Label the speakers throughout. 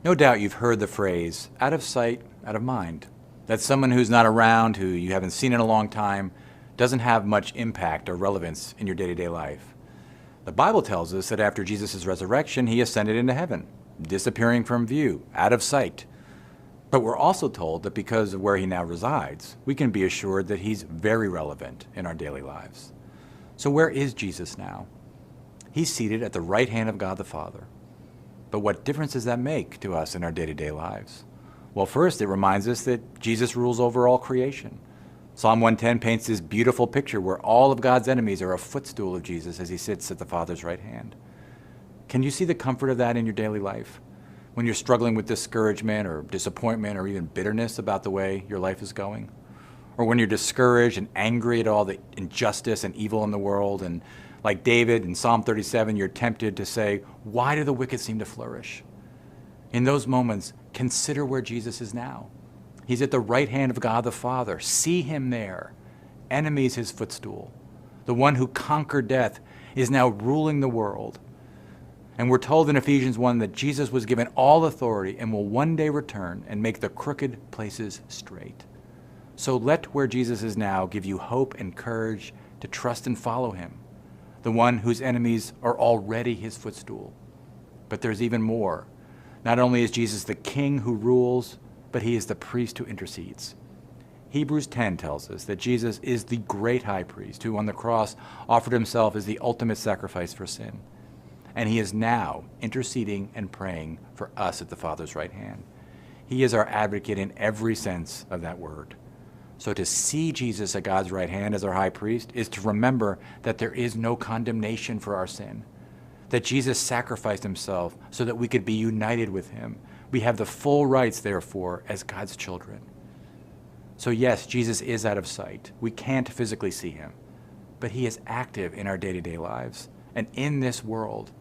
Speaker 1: No doubt you've heard the phrase, out of sight, out of mind. That someone who's not around, who you haven't seen in a long time, doesn't have much impact or relevance in your day-to-day life. The Bible tells us that after Jesus' resurrection, he ascended into heaven, disappearing from view, out of sight. But we're also told that because of where he now resides, we can be assured that he's very relevant in our daily lives. So where is Jesus now? He's seated at the right hand of God the Father. But what difference does that make to us in our day-to-day lives? Well, first, it reminds us that Jesus rules over all creation. Psalm 110 paints this beautiful picture where all of God's enemies are a footstool of Jesus as he sits at the Father's right hand. Can you see the comfort of that in your daily life? When you're struggling with discouragement or disappointment or even bitterness about the way your life is going? Or when you're discouraged and angry at all the injustice and evil in the world, and like David in Psalm 37, you're tempted to say, why do the wicked seem to flourish? In those moments, consider where Jesus is now. He's at the right hand of God the Father. See him there. Enemies his footstool. The one who conquered death is now ruling the world. And we're told in Ephesians 1 that Jesus was given all authority and will one day return and make the crooked places straight. So let where Jesus is now give you hope and courage to trust and follow him, the one whose enemies are already his footstool. But there's even more. Not only is Jesus the king who rules, but he is the priest who intercedes. Hebrews 10 tells us that Jesus is the great high priest who on the cross offered himself as the ultimate sacrifice for sin. And he is now interceding and praying for us at the Father's right hand. He is our advocate in every sense of that word. So to see Jesus at God's right hand as our high priest is to remember that there is no condemnation for our sin, that Jesus sacrificed himself so that we could be united with him. We have the full rights, therefore, as God's children. So yes, Jesus is out of sight. We can't physically see him, but he is active in our day-to-day lives and in this world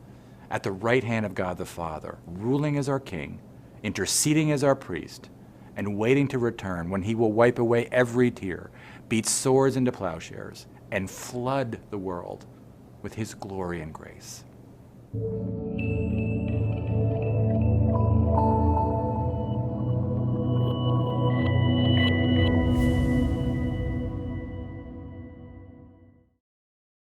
Speaker 1: at the right hand of God the Father, ruling as our king, interceding as our priest, and waiting to return when he will wipe away every tear, beat swords into plowshares, and flood the world with his glory and grace.